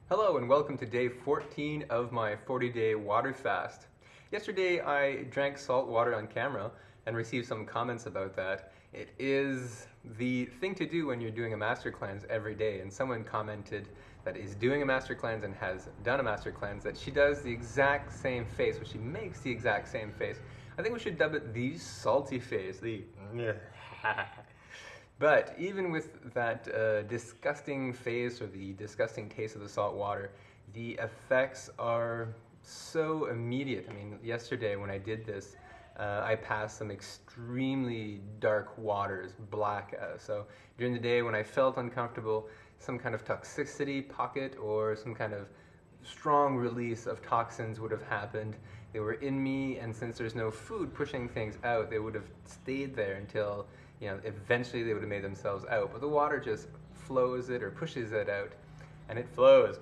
Hello and welcome to day 14 of my 40-day water fast. Yesterday I drank salt water on camera and received some comments about that. It is the thing to do when you're doing a master cleanse every day, and someone commented that is doing a master cleanse and has done a master cleanse that she does the exact same face, or she makes the exact same face. I think we should dub it the salty face, the But even with that disgusting face or the disgusting taste of the salt water, the effects are so immediate. I mean, yesterday when I did this, I passed some extremely dark waters, black. So during the day when I felt uncomfortable, some kind of toxicity pocket or some kind of strong release of toxins would have happened. They were in me, and since there's no food pushing things out, they would have stayed there until, eventually they would have made themselves out. But the water just flows it or pushes it out, and it flows.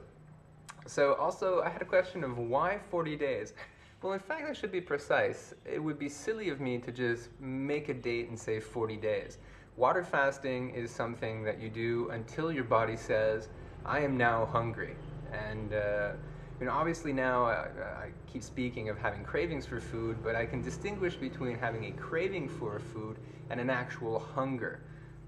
So also, I had a question of why 40 days? Well, in fact, I should be precise. It would be silly of me to just make a date and say 40 days. Water fasting is something that you do until your body says, I am now hungry. And obviously now I keep speaking of having cravings for food, but I can distinguish between having a craving for food and an actual hunger.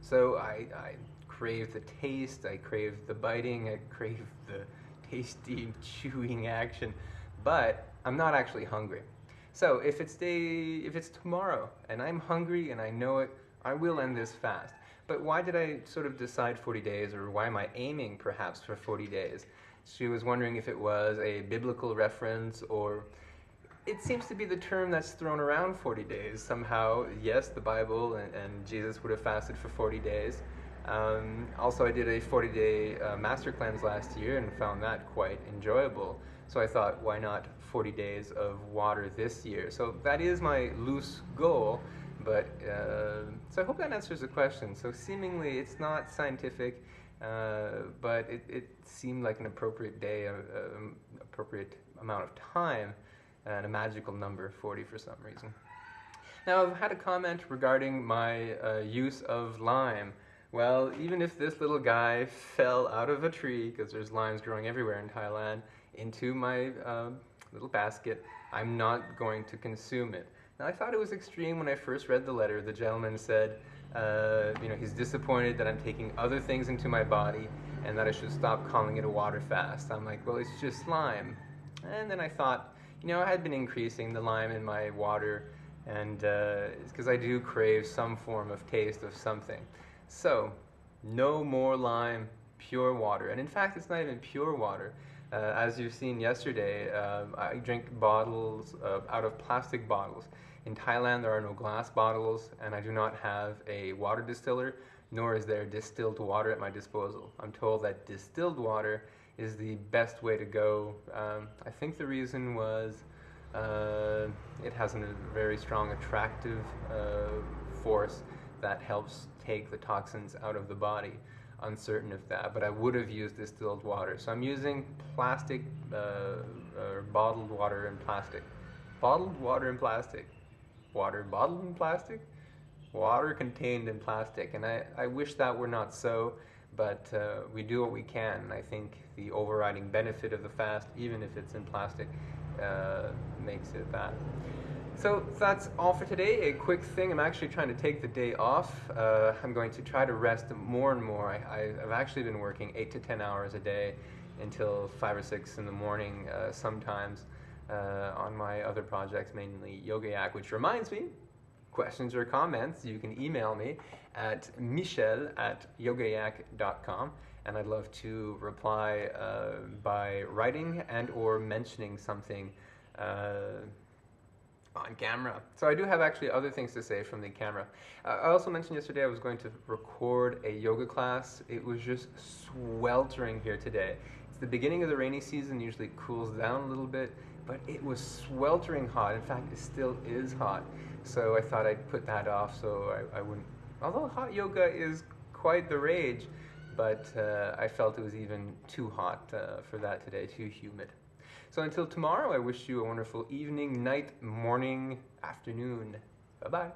So I crave the taste, I crave the biting, I crave the tasty chewing action, but I'm not actually hungry. So if it's tomorrow and I'm hungry and I know it, I will end this fast. But why did I sort of decide 40 days, or why am I aiming perhaps for 40 days? She was wondering if it was a biblical reference, or it seems to be the term that's thrown around 40 days. Somehow, yes, the Bible and Jesus would have fasted for 40 days. Also, I did a 40-day master cleanse last year and found that quite enjoyable. So I thought, why not 40 days of water this year? So that is my loose goal, but so I hope that answers the question. So seemingly it's not scientific, but it seemed like an appropriate day, appropriate amount of time, and a magical number, 40 for some reason. Now, I've had a comment regarding my use of lime. Well, even if this little guy fell out of a tree, because there's limes growing everywhere in Thailand, into my little basket, I'm not going to consume it. Now, I thought it was extreme when I first read the letter. The gentleman said, he's disappointed that I'm taking other things into my body and that I should stop calling it a water fast. I'm like, well, it's just lime. And then I thought, I had been increasing the lime in my water, and it's because I do crave some form of taste of something. So, no more lime, pure water. And in fact, it's not even pure water. As you've seen yesterday, I drink bottles out of plastic bottles. In Thailand, there are no glass bottles, and I do not have a water distiller, nor is there distilled water at my disposal. I'm told that distilled water is the best way to go. I think the reason was it has a very strong attractive force that helps take the toxins out of the body. Uncertain of that, but I would have used distilled water. So I'm using plastic, or bottled water in plastic. Bottled water in plastic. Water bottled in plastic? Water contained in plastic. And I wish that were not so, but we do what we can. And I think the overriding benefit of the fast, even if it's in plastic, makes it that. So that's all for today. A quick thing, I'm actually trying to take the day off. I'm going to try to rest more and more. I've actually been working 8 to 10 hours a day until 5 or 6 in the morning sometimes on my other projects, mainly Yogayak, which reminds me, questions or comments, you can email me at michel@yogayak.com, and I'd love to reply by writing and or mentioning something on camera. So I do have actually other things to say from the camera. I also mentioned yesterday I was going to record a yoga class. It was just sweltering here today. It's the beginning of the rainy season, usually it cools down a little bit, but it was sweltering hot. In fact, it still is hot. So I thought I'd put that off so I wouldn't, although hot yoga is quite the rage, but I felt it was even too hot for that today, too humid. So until tomorrow, I wish you a wonderful evening, night, morning, afternoon. Bye-bye.